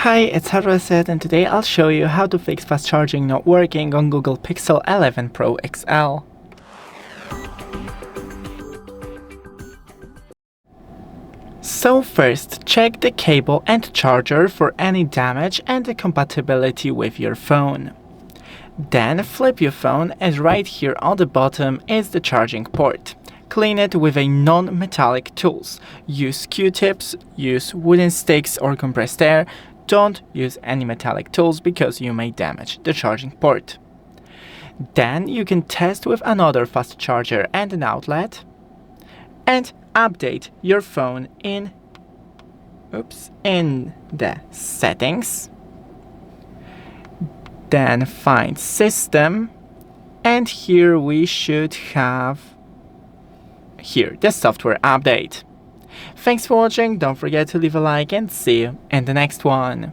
Hi, it's HardReset, and today I'll show you how to fix fast charging not working on Google Pixel 11 Pro XL. So first, check the cable and charger for any damage and the compatibility with your phone. Then flip your phone, and right here on the bottom is the charging port. Clean it with a non-metallic tools. Use Q-tips, use wooden sticks or compressed air. Don't use any metallic tools because you may damage the charging port. Then you can test with another fast charger and an outlet, and update your phone in the settings. Then find System, and here we should have the software update. Thanks for watching, don't forget to leave a like and see you in the next one.